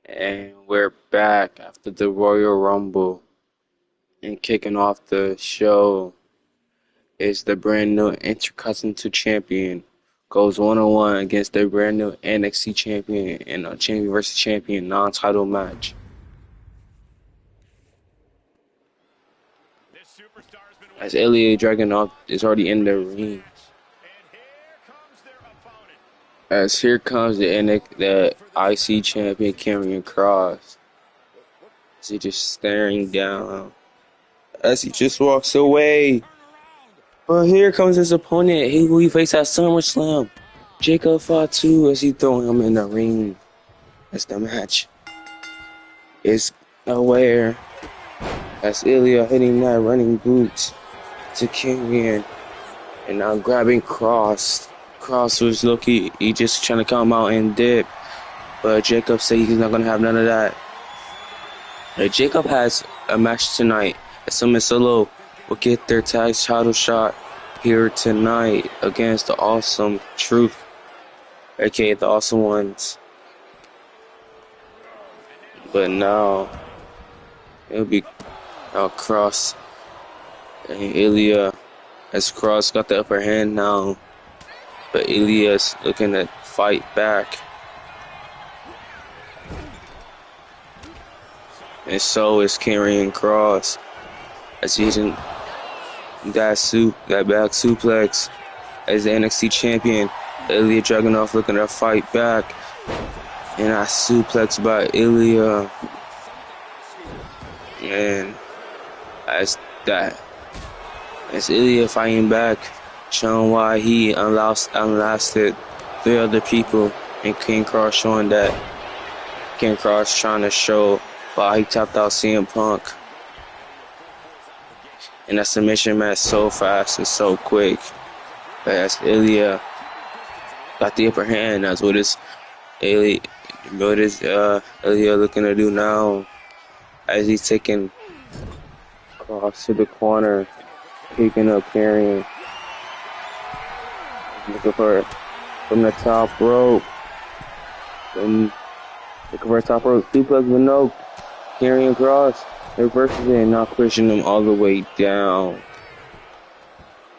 And we're back after the Royal Rumble. And kicking off the show is the brand new Intercontinental Champion. Goes one-on-one against the brand new NXT Champion in a Champion versus Champion non-title match. As Ilya Dragunov is already in the ring. As here comes the IC Champion Karrion Kross. As he just staring down. As he just walks away. But here comes his opponent, who he faced at SummerSlam. Jacob Fatu as he throwing him in the ring. As the match is aware. As Ilya hitting that running boot to Karrion. And now grabbing Kross. Kross was lucky, he just trying to come out and dip. But Jacob said he's not going to have none of that. Jacob has a match tonight. Summon Solo will get their tag title shot here tonight against the Awesome Truth, aka the Awesome Ones. But now it'll be Kross and Ilya, as Kross got the upper hand now, but Ilya's looking to fight back. And so is Karrion Kross, as he's in that back suplex as the NXT champion. Ilya Dragunov looking to fight back, and a suplex by Ilya. And as Ilya fighting back, showing why he unlasted 3 other people, and King Kross showing that King Kross trying to show why he tapped out CM Punk. And that submission match so fast and so quick. But as Ilya got the upper hand, that's what Ilya looking to do now. As he's taking Kross to the corner, picking up Karrion. Looking for from the top rope. And looking for a top rope suplex, but no. Karrion Kross reverses it and now pushing him all the way down.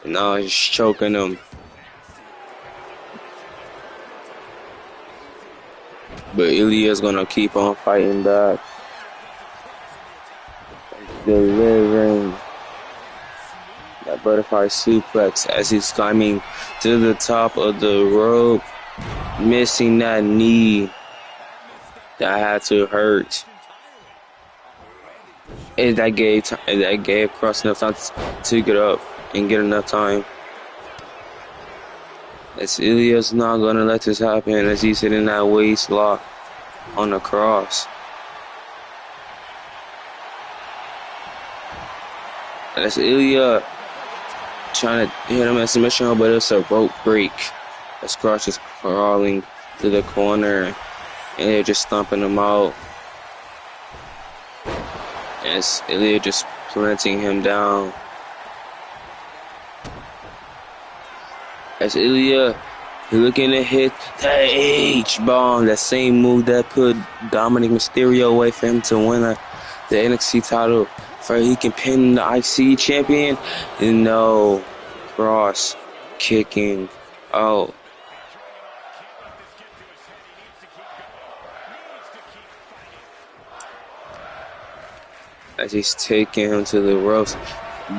And now he's choking him. But Ilya's gonna keep on fighting back. Delivering that butterfly suplex as he's climbing to the top of the rope. Missing that knee that had to hurt. And that gave Kross enough time to get up and get enough time. As Ilya's not gonna let this happen as he's hitting that waist lock on the Kross. As Ilya trying to hit him at submission, but it's a rope break. As Kross is crawling to the corner and they're just stomping him out. As Ilya just planting him down. As Ilya looking to hit that H-bomb, that same move that put Dominic Mysterio away for him to win the NXT title, for he can pin the IC champion. And no, Kross kicking out. As he's taking him to the ropes,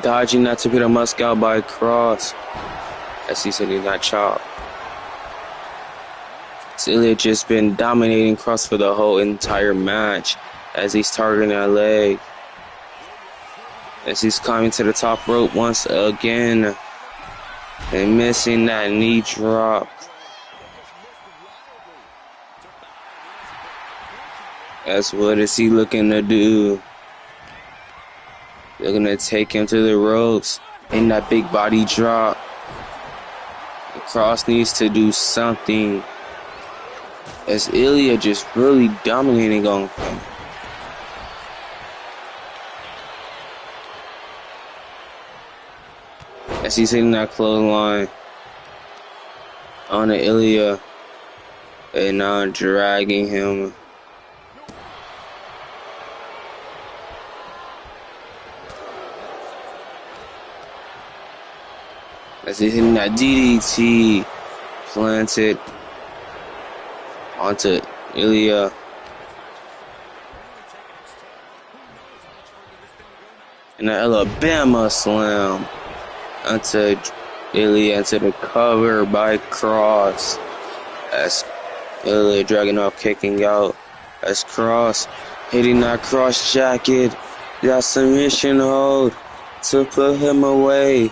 dodging that torpedo Moscow by Kross, as he said he's not chopped. Ilya just been dominating Kross for the whole entire match, as he's targeting that leg, as he's climbing to the top rope once again, and missing that knee drop. As what is he looking to do? They're gonna take him to the ropes in that big body drop. Kross needs to do something, as Ilya just really dominating on him. As he's hitting that clothesline on the Ilya, and now dragging him as he's hitting that DDT, planted onto Ilya. And the Alabama slam onto Ilya into the cover by Cross. As Ilya Dragunov kicking out. As Cross hitting that cross jacket. That submission hold to put him away.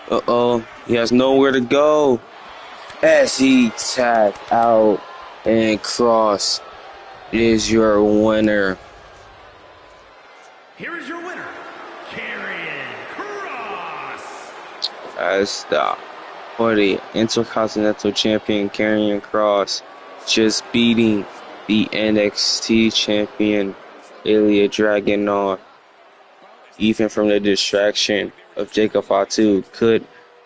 Uh-oh. He has nowhere to go. As he tapped out. And Cross is your winner. Here is your winner, Karrion Kross. As for the Intercontinental Champion, Karrion Kross, just beating the NXT Champion, Ilya Dragunov. Even from the distraction of Jacob Fatu, could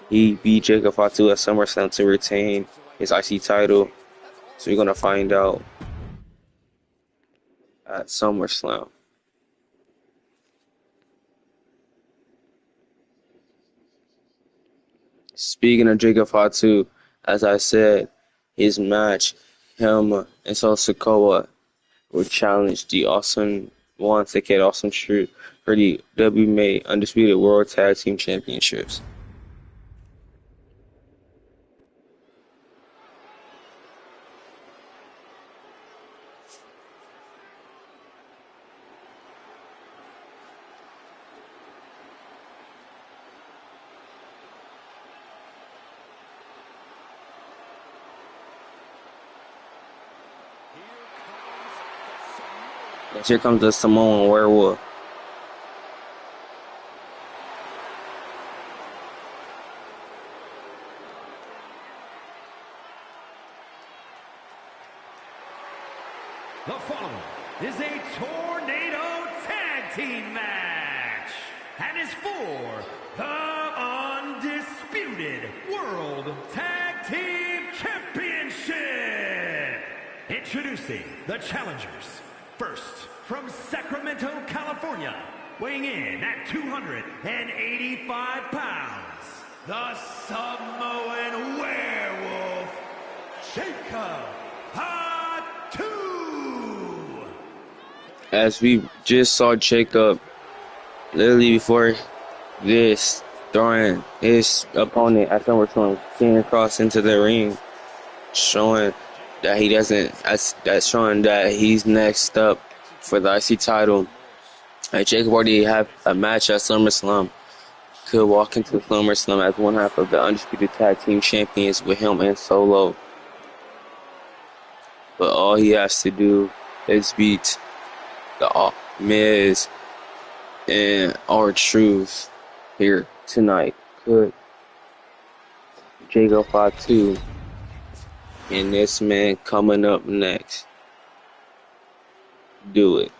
he beat Jacob Fatu at SummerSlam to retain his IC title? So we're going to find out at SummerSlam. Speaking of Jacob Fatu, as I said, his match, him and Solo Sikoa will challenge the Awesome One Ticket Awesome Truth for the WMA Undisputed World Tag Team Championships. And here comes the Samoan Werewolf. The following is a tornado tag team match and is for the Undisputed World Tag Team Championship. Introducing the challengers. First, from Sacramento, California, weighing in at 285 pounds, the Samoan Werewolf, Jacob Fatu. As we just saw Jacob literally before this throwing his opponent at SummerSlam, Karrion Kross into the ring, showing that he doesn't. That's showing that he's next up for the IC title. And Jacob already have a match at SummerSlam. Could walk into SummerSlam as one half of the Undisputed Tag Team Champions with him and Solo. But all he has to do is beat the Miz and R-Truth here tonight. Could Jacob Fatu and this man coming up next do it?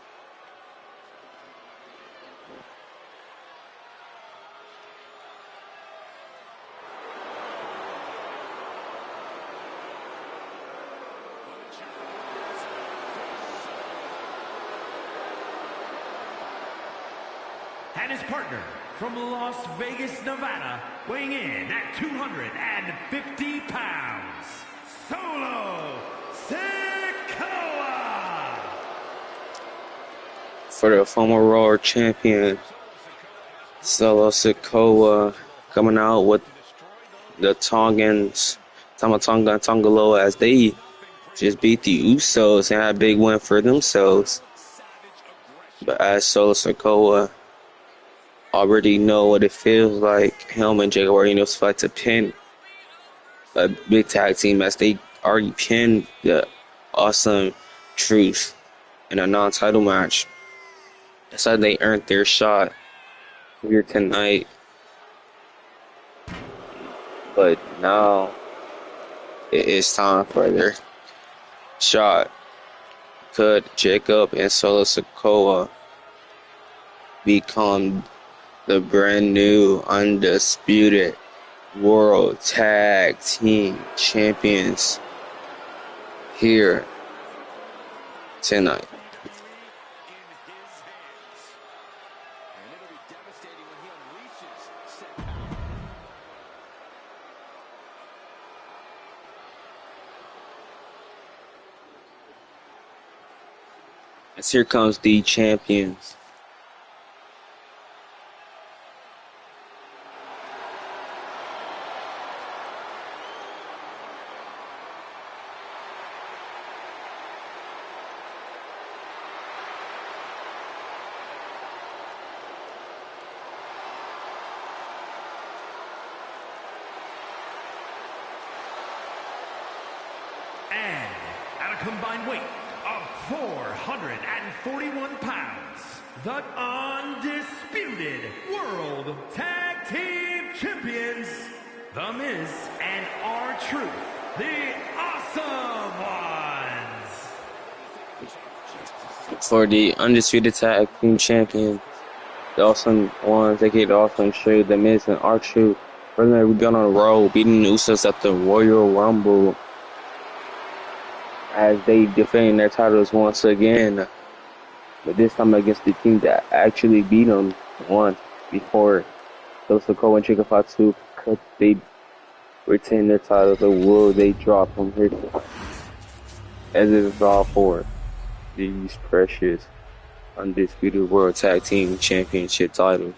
And his partner from Las Vegas, Nevada, weighing in at 250 pounds, Solo Sikoa. For the former Raw champion, Solo Sikoa, coming out with the Tongans, Tamatonga and Tongaloa, as they just beat the Usos and had a big win for themselves. But as Solo Sikoa already know what it feels like, him and Jacob already knows fight to pin a big tag team, as they already pinned the Awesome Truth in a non-title match. That's how they earned their shot here tonight. But now it is time for their shot. Could Jacob and Solo Sikoa become the brand new Undisputed World Tag Team Champions here tonight? As here comes the champions. And at a combined weight of 441 pounds, the undisputed World Tag Team Champions, The Miz and R-Truth, the Awesome Ones. For the undisputed tag team champion, the Awesome Ones, aka the Awesome Truth, The Miz and R-Truth. Earlier, we've been on a roll, beating the Usos at the Royal Rumble as they defending their titles once again. But this time against the team that actually beat them once before. Those Cole and Chicken Fatu, could they retain their titles or will they drop them here? As it is all for these precious undisputed World Tag Team Championship titles.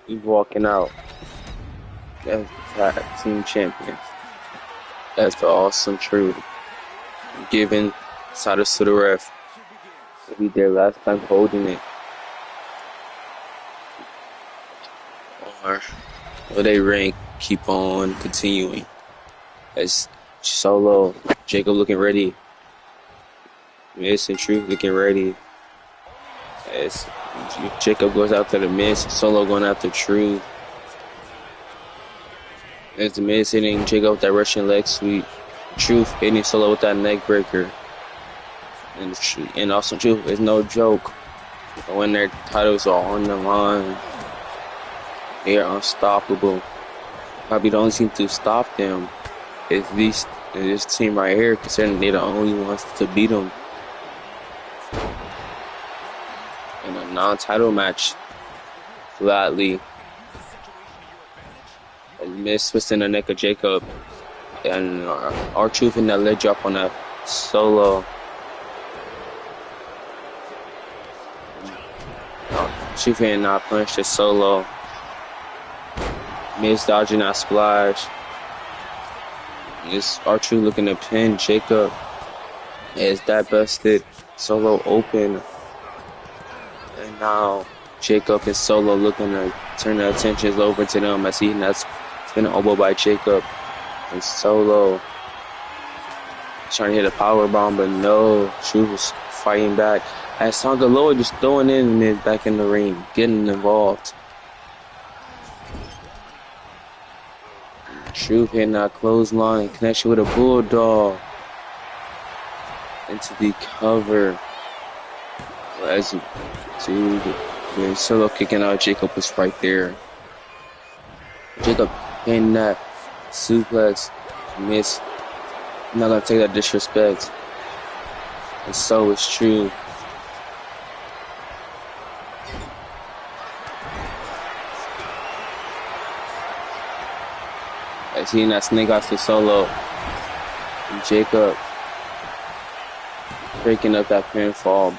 He's walking out as the Tag Team Champions. That's the Awesome Truth. Giving titles to the ref. It'll be their last time holding it. Or will they rank keep on continuing? As Solo, Jacob looking ready. Miz and Truth looking ready. As Jacob goes after the Miz, Solo going after Truth. As the Miz hitting Jacob with that Russian leg sweep. Truth hitting Solo with that neck breaker. And also Truth is no joke. When their titles are on the line, they are unstoppable. Probably the only team to stop them is this team right here, considering they're the only ones to beat them in a non-title match. Gladly, and Miz twisting the neck of Jacob, and R-Truth in that leg drop on that Solo. Truth hitting that punch to Solo. Miz dodging that splash. It's R-Truth looking to pin Jacob. As that busted Solo open. And now Jacob and Solo looking to turn the attentions over to them as he that's been elbowed by Jacob. And Solo trying to hit a power bomb, but no. Truth was fighting back. As Tonga Loa just throwing in Miz back in the ring, getting involved. Truth hitting that clothesline, connection with a bulldog into the cover. As Solo kicking out, Jacob was right there. Jacob hitting that suplex, Miz not gonna take that disrespect, and so is Truth. As he and that snake out to Solo. And Jacob breaking up that pinfall.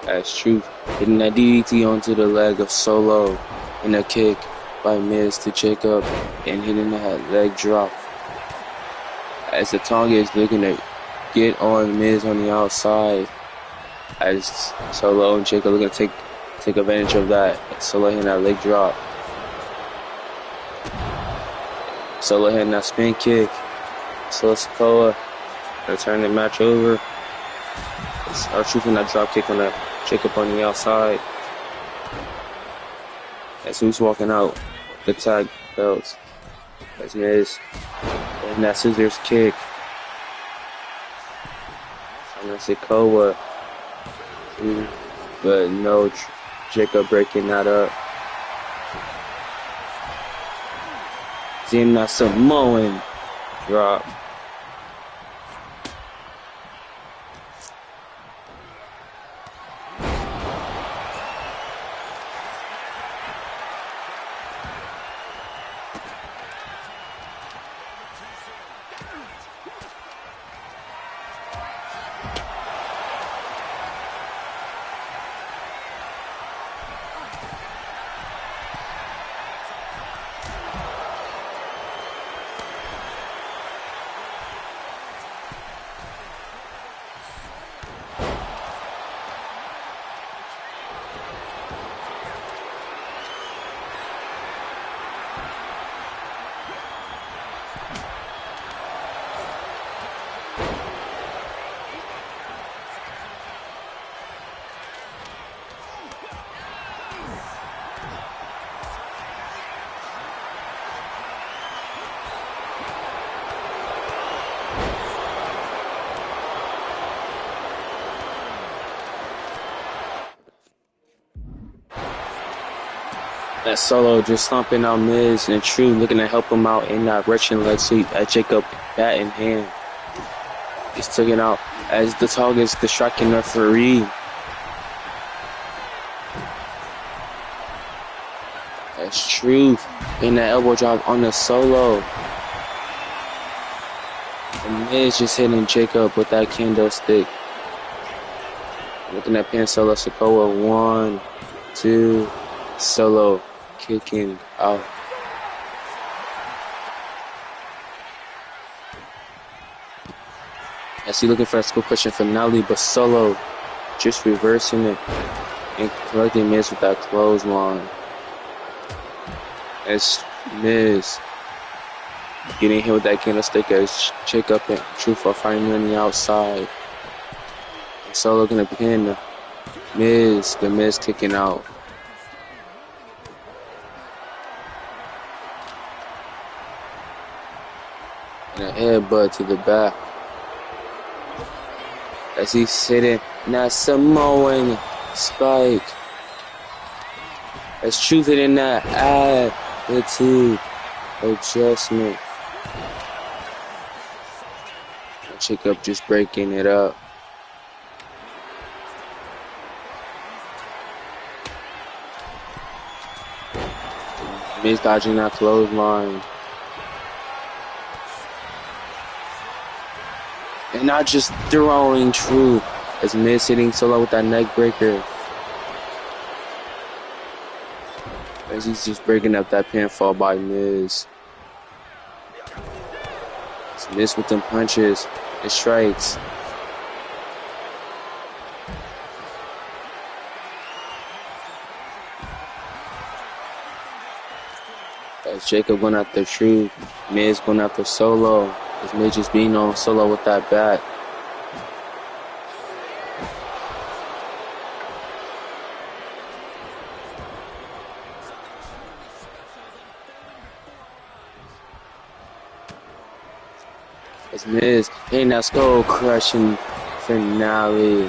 As Truth hitting that DDT onto the leg of Solo. And a kick by Miz to Jacob. And hitting that leg drop. As the Tonga is looking to get on Miz on the outside. As Solo and Jacob looking to take advantage of that. Solo hitting that leg drop. Solo hitting that spin kick. Solo Sikoa to turn the match over. R-Truth in that drop kick on that Jacob on the outside. As who's walking out the tag belts. As Miz and that scissors kick. And that's Sikoa. But no, Jacob breaking that up. Seeing that Samoan drop. That Solo just stomping out Miz and True looking to help him out in that Russian leg sweep. That Jacob bat in hand. He's taken out as the target is distracting the referee. That's True in that elbow drop on the Solo. And Miz just hitting Jacob with that kendo stick. Looking at pin Solo Sikoa. 1, 2, Solo kicking out. As he looking for a school question finale, but Solo just reversing it and collecting Miz with that clothesline. As Miz getting hit with that candlestick as Jacob and Truth are fighting on the outside. And Solo gonna pin Miz, the Miz kicking out. And a headbutt to the back. As he's sitting in that Samoan spike. As Truth hitting that attitude adjustment. Jacob just breaking it up. Miz dodging that clothesline. And not just throwing True as Miz hitting Solo with that neck breaker. As he's just breaking up that pinfall by Miz. It's Miz with them punches and strikes. As Jacob going after True, Miz going after Solo. As Miz just beating on Solo with that bat. As Miz hitting that skull crushing finale.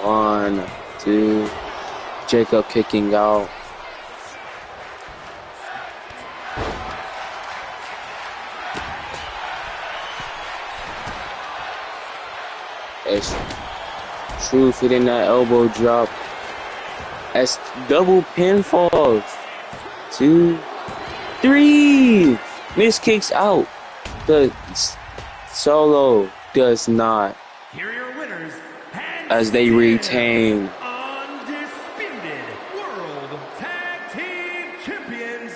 1, 2, Jacob kicking out. As Truth hitting that elbow drop. As double pinfalls. 2, 3. Miz kicks out. The Solo does not. Here are your winners, as they retain undisputed World Tag Team Champions,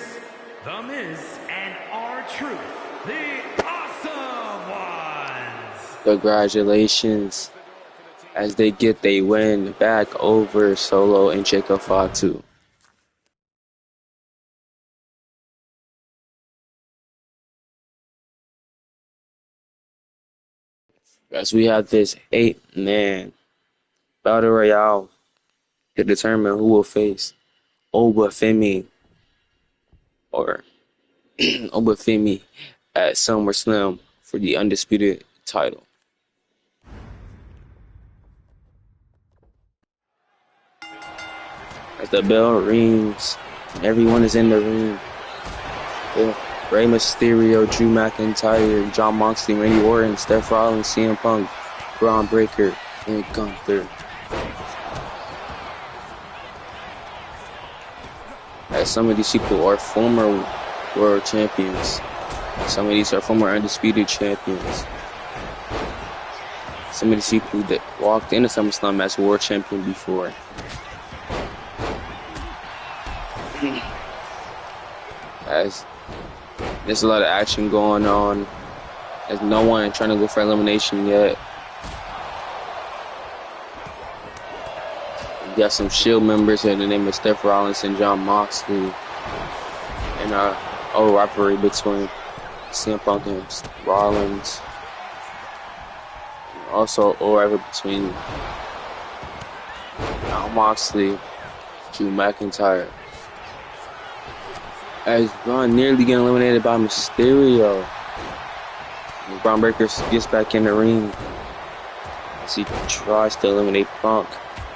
The Miz and R-Truth, the Awesome Ones. Congratulations as they get they win back over Solo and Jacob Fatu. As we have this 8-man battle royale to determine who will face Obafemi or Obafemi at SummerSlam for the undisputed title. As the bell rings, everyone is in the ring. Rey Mysterio, Drew McIntyre, Jon Moxley, Randy Orton, Seth Rollins, CM Punk, Braun Breaker, and Gunther. As some of these people are former world champions. Some of these are former undisputed champions. Some of these people that walked into SummerSlam as world champion before. As there's a lot of action going on. There's no one trying to go for elimination yet. We got some Shield members here in the name of Seth Rollins and Jon Moxley. And a rivalry between CM Punk and Rollins. And also a rivalry between Jon Moxley, Drew McIntyre. As Braun nearly getting eliminated by Mysterio. And Braun Breaker gets back in the ring as he tries to eliminate Punk.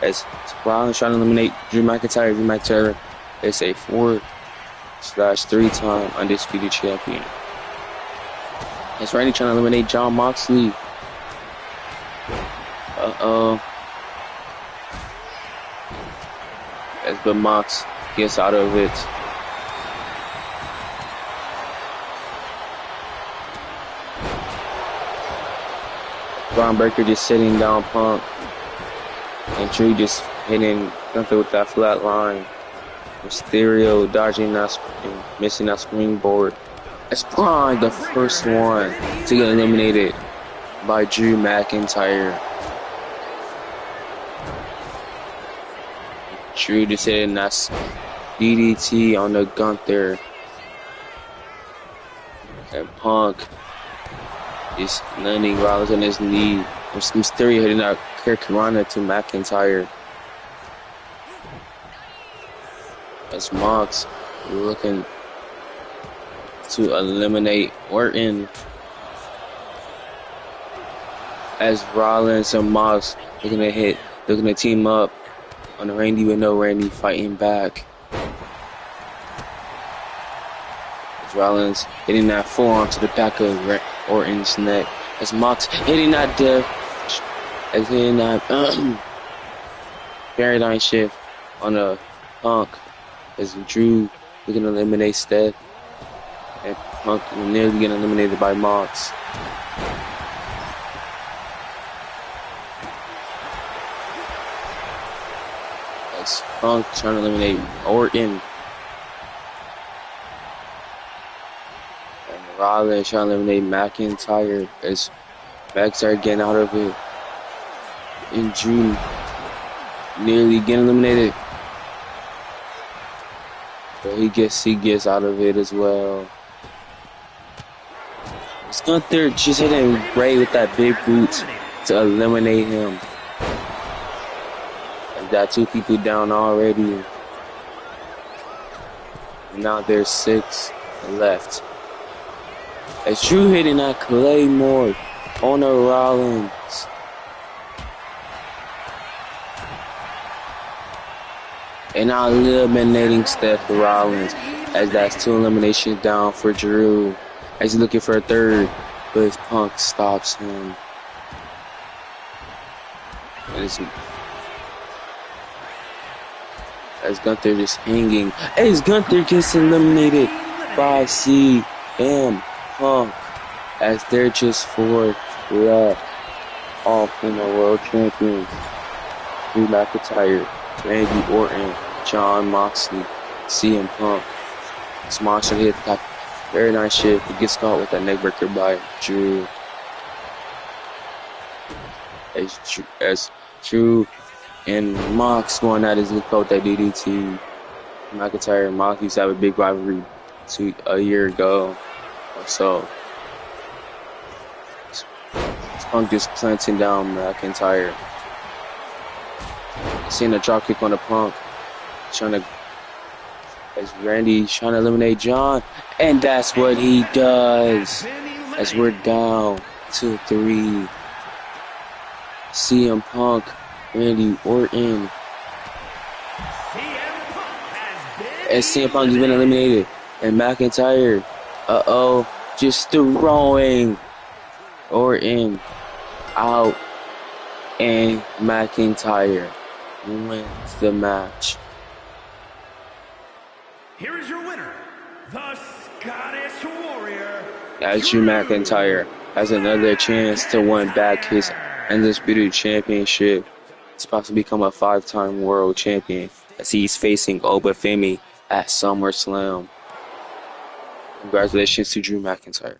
As Rollins trying to eliminate Drew McIntyre It's a 4/3-time undisputed champion. It's Randy trying to eliminate Jon Moxley. But Mox gets out of it. Braun Breaker just sitting down Punk. And Drew just hitting Gunther with that flat line. Mysterio dodging that and missing that springboard. It's Braun, the first one to get eliminated by Drew McIntyre. Drew just hitting that DDT on the Gunther. And Punk is landing Rollins on his knee. Mysterio hitting that Kirkirana to McIntyre. As Mox looking to eliminate Orton. As Rollins and Mox looking to team up on Randy with no Randy fighting back. As Rollins hitting that forearm to the back of Orton's neck. As Mox hitting that hitting that paradigm shift on a Punk. As Drew looking to eliminate Steph. And Punk nearly getting eliminated by Mox. As Punk trying to eliminate Orton. And Rollins trying to eliminate McIntyre. As McIntyre getting out of it. And Drew nearly getting eliminated. But he gets out of it as well. It's Gunther just hitting Ray with that big boot to eliminate him. And got 2 people down already. And now there's 6 left. As Drew hitting that Claymore on the Rollins. And now eliminating Steph Rollins, as that's 2 eliminations down for Drew. As he's looking for a 3rd, but his Punk stops him. And as Gunther just hanging. As Gunther gets eliminated by CM Punk. As they're just 4 left off in the World Champions. Drew McIntyre, Randy Orton, Jon Moxley, CM Punk. Smash hit that very nice shift. He gets caught with that neckbreaker by Drew. As Drew and Mox going at his look with that DDT. McIntyre and Mox used to have a big rivalry a year ago or so. Punk just planting down McIntyre. Seeing a drop kick on the Punk. As Randy trying to eliminate John. And that's what he does. As we're down to 3. CM Punk, Randy Orton. As CM Punk has been eliminated. And McIntyre, just throwing Orton out. And McIntyre wins the match. Here is your winner, the Scottish Warrior. As Drew McIntyre has another chance to win back his undisputed championship. He's about to become a 5-time world champion as he's facing Obafemi at SummerSlam. Congratulations to Drew McIntyre.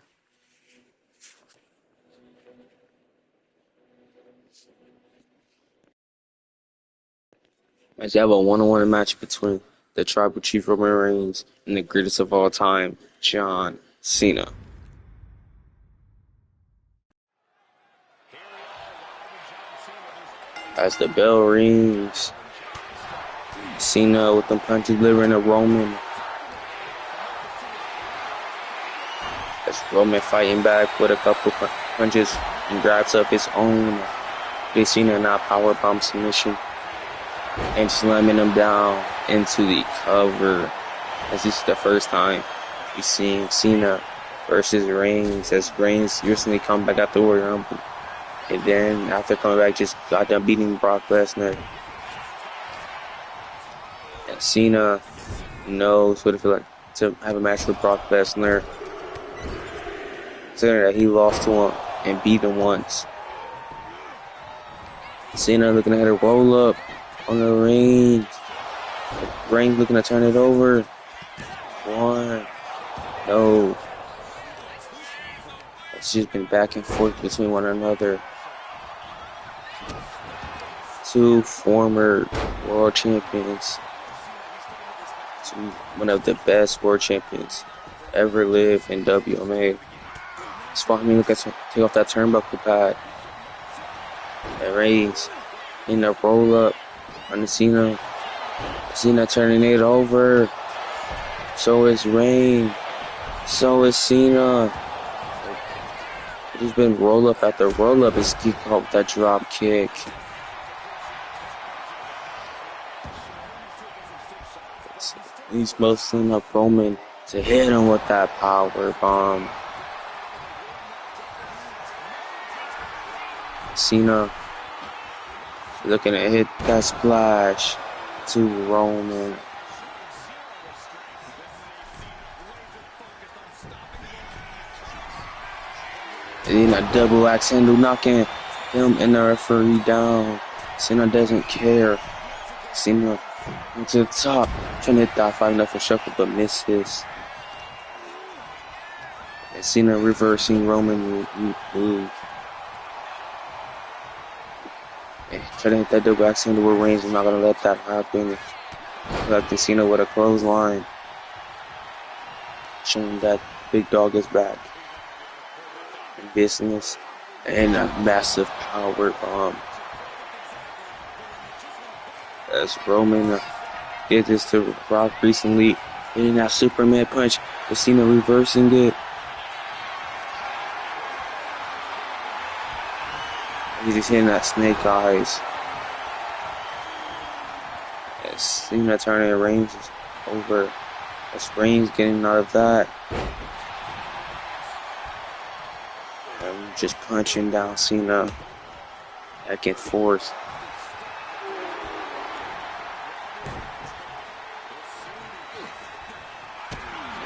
As you have a 1-on-1 match between the Tribal Chief Roman Reigns and the greatest of all time, John Cena. As the bell rings, Cena with them punches delivering to Roman. As Roman fighting back with a couple punches and grabs up his own. Cena now powerbomb submission. and slamming him down into the cover. As this is the first time we've seen Cena versus Reigns, as Reigns recently come back after Royal Rumble. And then after coming back, just got done beating Brock Lesnar. And Cena knows what it feels like to have a match with Brock Lesnar. Considering that he lost to him and beat him once. Cena looking at a roll up on the Reigns. Reigns looking to turn it over. One. No. It's just been back and forth between one another. Two former world champions. One of the best world champions ever lived in WMA. Spot me, look at take off that turnbuckle pad. And Reigns in the roll up on the Cena. Cena turning it over. So is Reigns. So is Cena. It's been roll up after roll up. It's kick off that drop kick. He's mostly up Roman to hit him with that power bomb. Cena looking to hit that splash to Roman. And then a double axe handle knocking him and the referee down. Cena doesn't care. Cena to the top, trying to hit that 5-0 for shuffle, but misses. And Cena reversing Roman move. And trying to hit that double axe handle with Reigns. I'm not gonna let that happen. Like Cena with a clothesline, showing that big dog is back in business, and a massive power bomb. As Roman did this to Brock recently, hitting that Superman punch, but Cena reversing it. He's just hitting that snake eyes. As Cena turning Reigns over. As Reigns getting out of that. And just punching down Cena back and forth.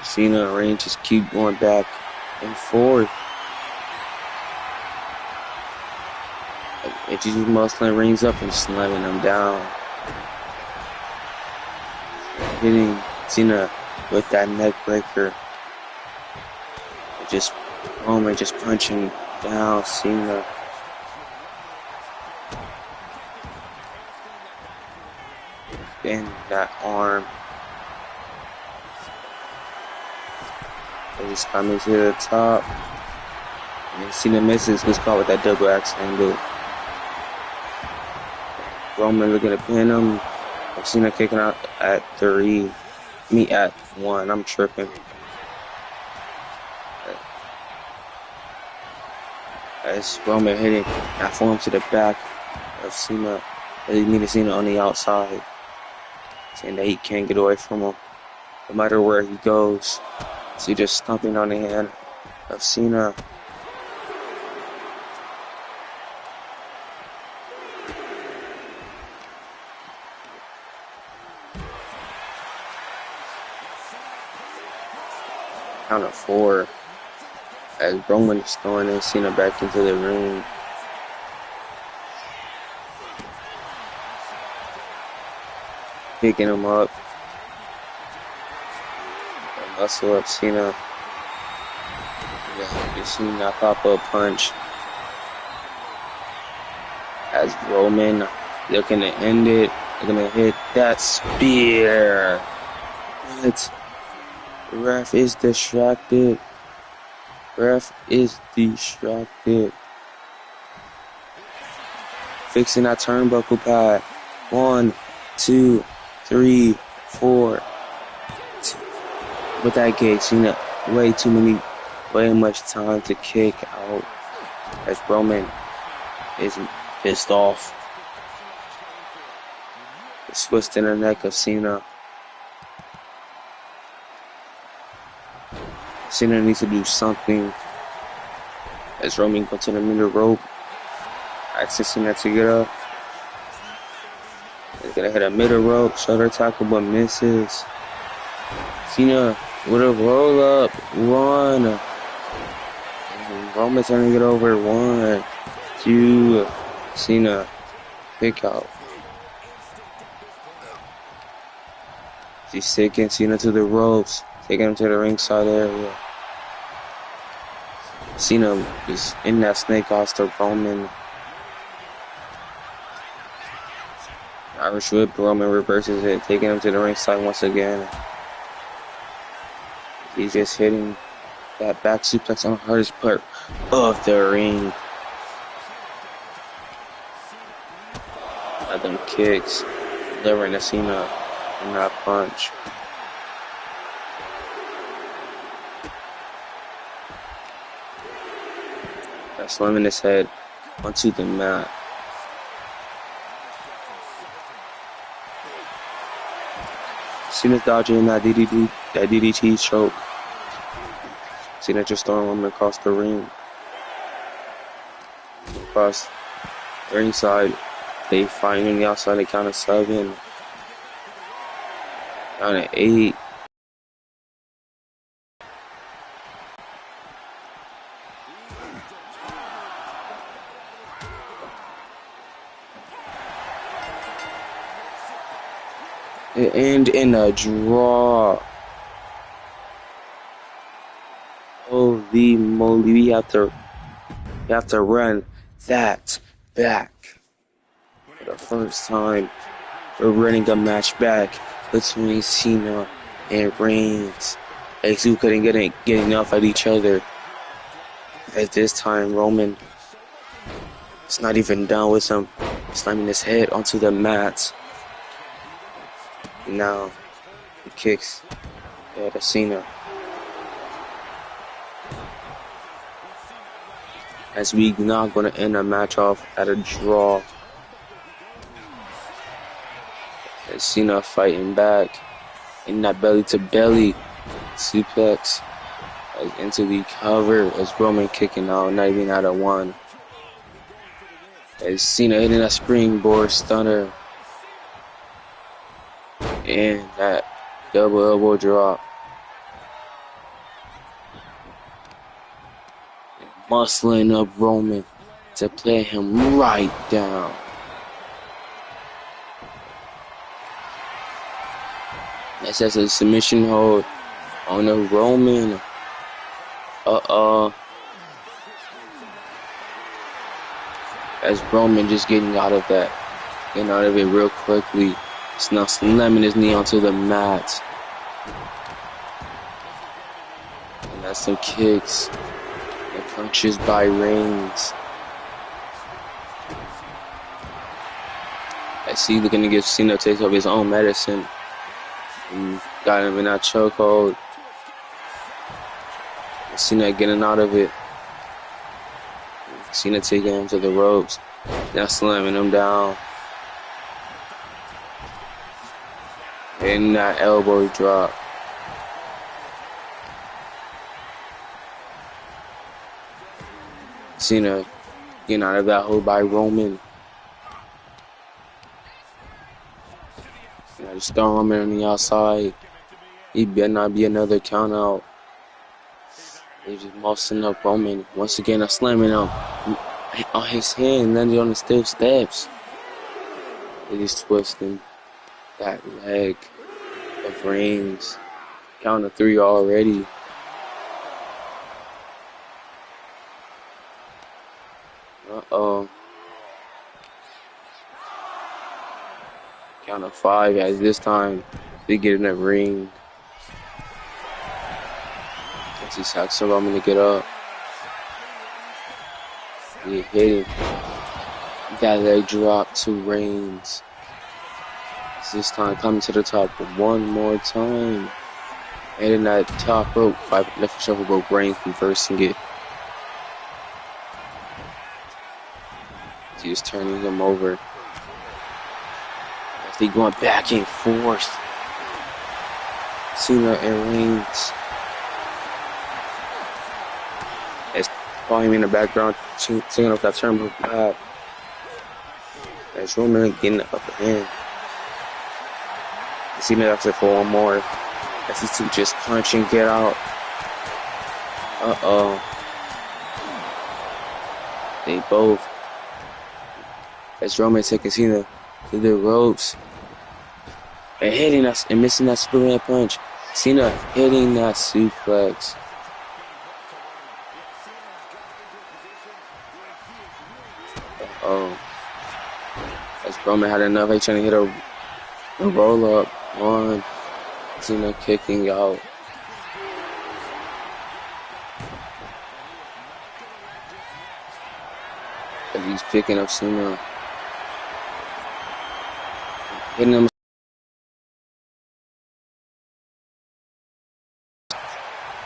Cena and Reigns just keep going back and forth. It just muscling Reigns up and slamming him down. Hitting Cena with that neck breaker. Just Roman just punching down Cena. Bend that arm. He's coming to the top. And Cena misses. Let's call it that double axe handle. Roman looking to pin him. Cena kicking out at 3. Me at 1. I'm tripping. As Roman hitting that form to the back of Cena. He needed Cena on the outside. Saying that he can't get away from him. No matter where he goes. So just stomping on the hand of Cena. Count of 4. As Roman is throwing in Cena back into the ring. Picking him up. Muscle up Cena. Yeah, you see that pop-up punch. As Roman looking to end it. Looking to hit that spear. But the ref is distracted. Ref is distracted. Fixing that turnbuckle pad. 1, 2, 3, 4. With that gate, Cena way much time to kick out. As Roman is pissed off. twisting the neck of Cena. Cena needs to do something. As Roman goes to the middle rope, asking Cena to get up. He's gonna hit a middle rope, shoulder tackle, but misses. Cena with a roll up, one. And Roman's trying to get over, 1, 2. Cena, kick out. He's taking Cena to the ropes, taking him to the ringside area. Cena is in that snake eyes to Roman. Irish whip, Roman reverses it, taking him to the ringside once again. He's just hitting that back suplex on the hardest part of the ring. Got them kicks, delivering to Cena in that punch. That's slamming his head onto the mat. Cena's dodging that DDT choke. Cena just throwing Roman across the ring. Across the ringside, they find on the outside, they count of 7. Count of 8. And in a draw. Holy moly, we have to run that back. For the first time, we're running a match back between Cena and Reigns. As who couldn't get enough at each other. At this time, Roman is not even done with him, slamming his head onto the mat. Now, he kicks to Cena. As we not going to end a match off at a draw. As Cena fighting back in that belly to belly suplex into the cover as Roman kicking out, not even out of 1. As Cena hitting that springboard stunner. And that double elbow drop. Muscling up Roman to play him right down. That's just a submission hold on the Roman. As Roman just getting out of that. Getting out of it real quickly. He's now slamming his knee onto the mat. And that's some kicks. And punches by Reigns. I see looking to give Cena a taste of his own medicine. And got him in that chokehold. Cena getting out of it. Cena taking him to the ropes. Now slamming him down. And that elbow drop. Cena getting out of that hold by Roman. Just throwing Roman on the outside. He better not be another count out. They just mossing up Roman. Once again, I'm slamming him on his hand, landing on the steel steps. They just twisting that leg of Reigns. Count of 3 already. Count of 5 as this time they get in that ring. As he sacks Roman to get up. He hit him. That leg drop to Reigns. This time coming to the top one more time. And in that top rope, left shuffle rope, Reigns reversing it. He's turning him over. They going back and forth. Cena and Reigns. As following in the background, Cena off that turnbuckle pad. As Roman getting the upper hand. Cena after for one more. As these two just punch and get out. They both. As Roman taking Cena to the ropes. And hitting us and missing that Superman punch. Cena hitting that suplex. As Roman had enough, he trying to hit a roll up. One. Cena kicking out. As he's picking up Cena. Hitting him.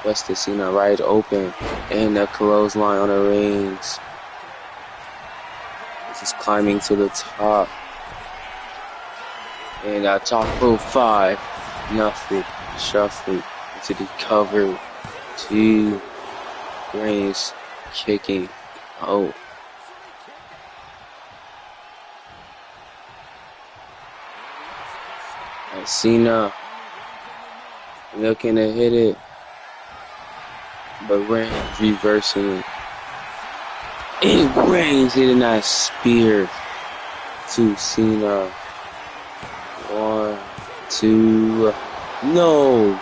Busted Cena right open. And a clothesline on the rings. He's climbing to the top. And that top rope 5. Nothing. Shuffle into the cover. 2. Reigns kicking out. And Cena looking to hit it. But Reigns reversing it. And Reigns hitting that spear to Cena. 1, 2, no!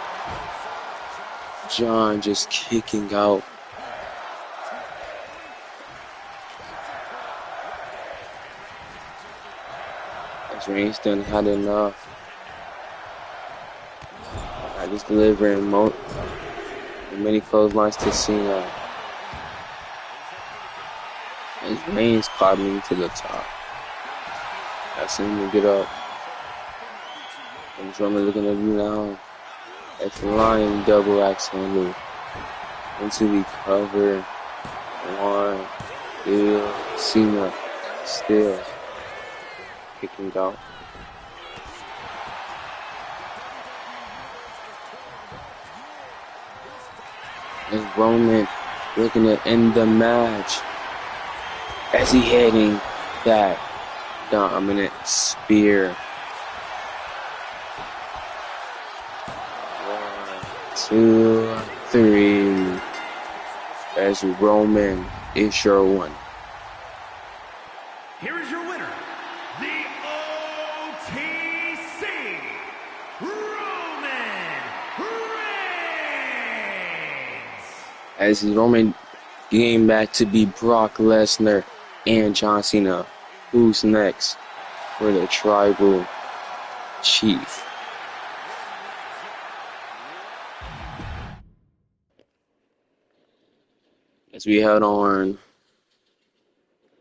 John just kicking out. As Reigns done had enough. I just delivering many clotheslines to Cena. As Reigns climbing to the top. That's him to get up. And Roman looking at you now. A flying double axe handle into the cover. 1, 2, Cena still kicking out. As Roman looking to end the match as he heading that dominant spear. 1, 2, 3. As Roman is your one. Here is your winner, the OTC, Roman Reigns. As Roman getting back to be Brock Lesnar and John Cena. Who's next for the Tribal Chief? As we head on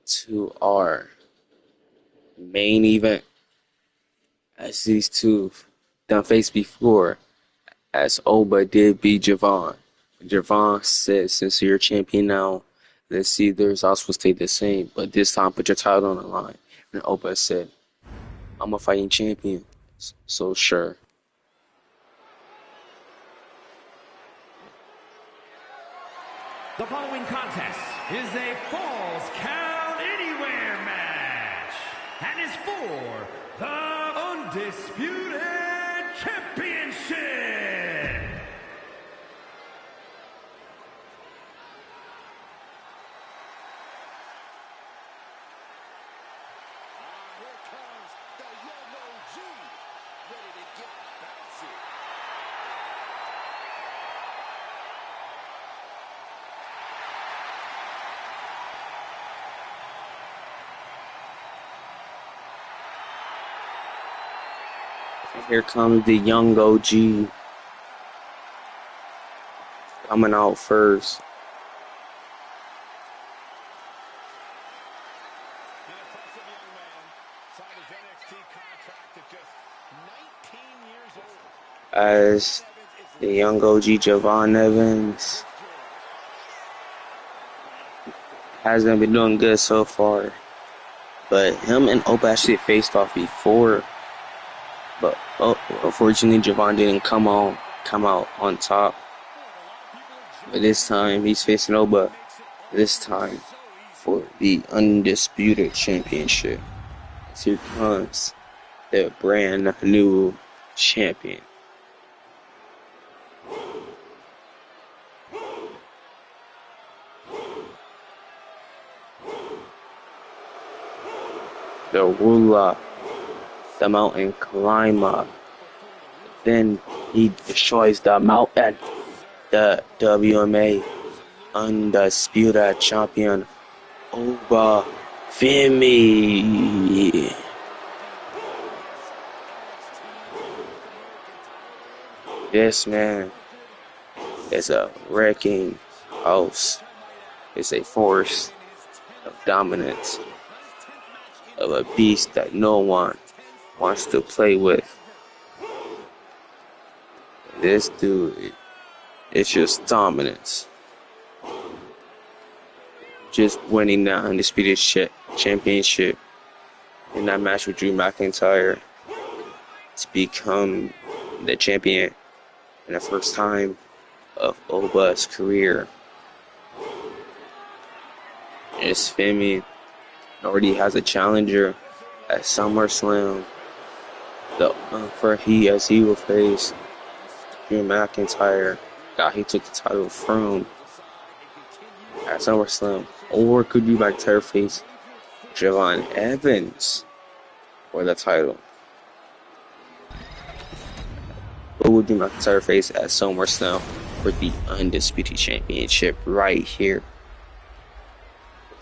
to our main event, as these two done faced before, as Oba did beat Javon. Javon said, since you're champion now, let's see the results will stay the same, but this time put your title on the line. And Oba said, I'm a fighting champion, so sure. The following contest is a Falls Count Anywhere match and is for the Undisputed Championship. Here comes the Yo-Yo G, ready to get bouncy. Here comes the young OG coming out first. The impressive young man signed his NXT contract at just 19 years old. As the young OG Javon Evans hasn't been doing good so far, but him and Oba actually faced off before But unfortunately, Javon didn't come out on top. But this time, he's facing Oba. This time, for the undisputed championship. So here comes the brand new champion. The ruler, the mountain climber. Then he destroys the mountain. The WMA undisputed champion, Oba Femi. This man is a wrecking house. It's a force of dominance, of a beast that no one wants to play with. This dude, it's just dominance. Just winning the undisputed championship in that match with Drew McIntyre to become the champion in the first time of Oba's career. As Femi already has a challenger at SummerSlam, he will face Drew McIntyre. He took the title from at SummerSlam, or could Drew McIntyre face Javon Evans for the title? Who would Drew McIntyre face at SummerSlam for the undisputed championship right here?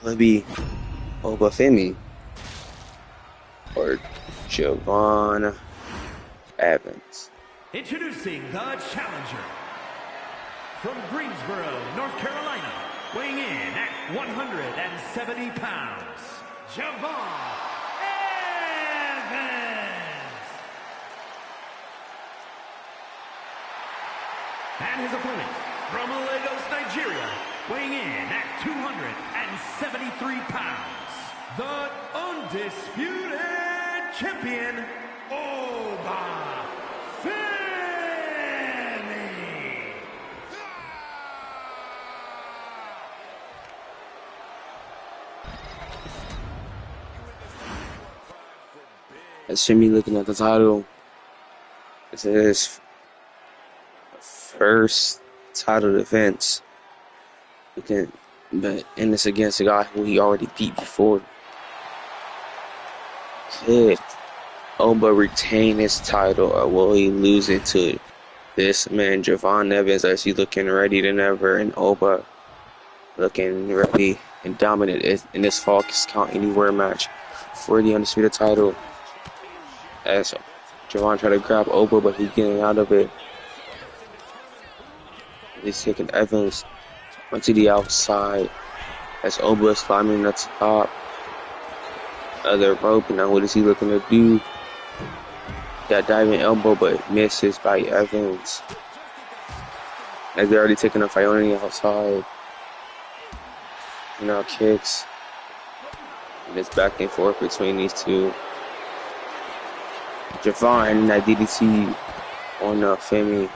Will it be Oba Femi or Javon Evans? Introducing the challenger from Greensboro, North Carolina, weighing in at 170 pounds, Javon Evans. And his opponent from Lagos, Nigeria, weighing in at 273 pounds, the undisputed champion, Oba Femi. As Femi looking at the title, this is his first title defense. And it's against a guy who he already beat before. Could Oba retain his title, or will he lose it to this man, Javon Evans, as he's looking ready than ever, and Oba looking ready and dominant in this Falls Count Anywhere match for the undisputed title? As Javon tried to grab Oba, but he's getting out of it. He's taking Evans onto the outside as Oba is climbing the top of the rope. Now what is he looking to do? That diving elbow, but misses by Evans. As they're already taking a fight on the outside. Now kicks. And it's back and forth between these two. Javon, that DDT on Femi.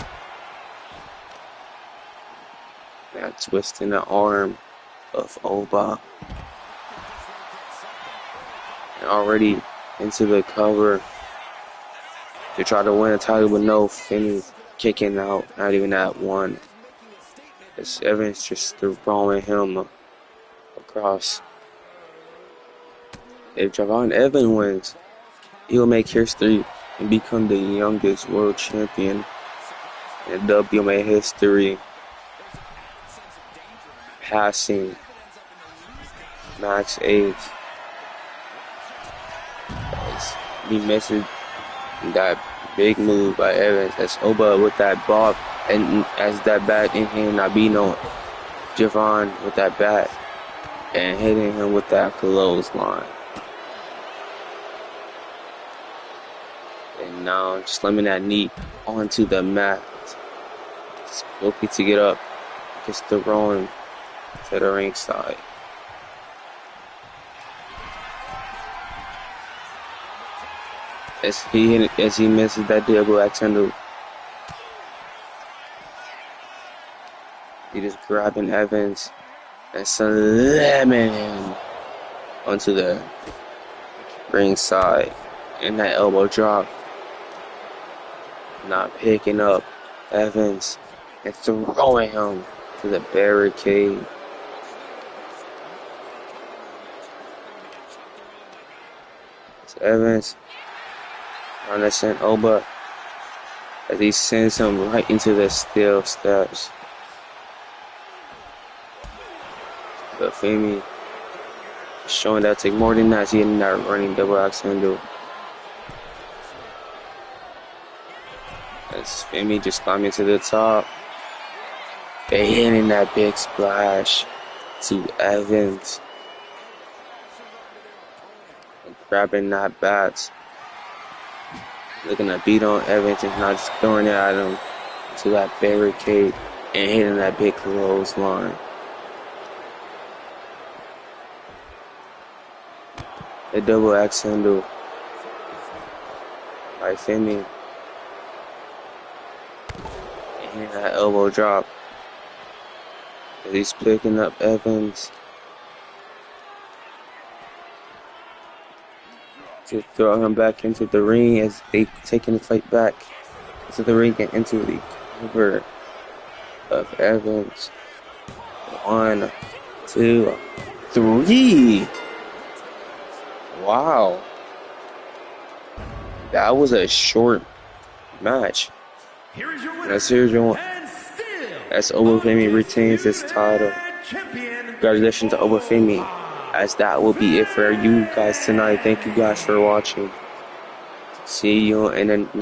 Now twisting the arm of Oba. And already into the cover to try to win a title, but no, Femi kicking out, not even that one. As Evans just throwing him across. If Javon Evans wins, he'll make history and become the youngest world champion in WMA history, passing Max age. As he misses that big move by Evans, as Oba with that bob, and as that bat in hand, not beating on Javon with that bat and hitting him with that clothesline. And now slamming that knee onto the mat. Just looking to get up, just throwing to the ringside. as he misses that double axe handle. He just grabbing Evans and slamming him onto the ring side. And that elbow drop. Not picking up Evans and throwing him to the barricade. It's Evans trying to send Oba as he sends him right into the steel steps. But Femi showing that take more than that. He hitting that running double axe handle. As Femi just climbing to the top. And hitting that big splash to Evans. And grabbing that bat. Looking to beat on Evans and not just throwing it at him to that barricade and hitting that big clothesline. A double axe handle by Femi. And that elbow drop. He's picking up Evans to throw him back into the ring as they taking the fight back into the ring and into the cover of Evans. 1, 2, 3. Wow. That was a short match. Here's your winner. Here's your one. And still As Obafemi retains his title. champion. Congratulations to Obafemi. As that will be it for you guys tonight. Thank you guys for watching. See you in the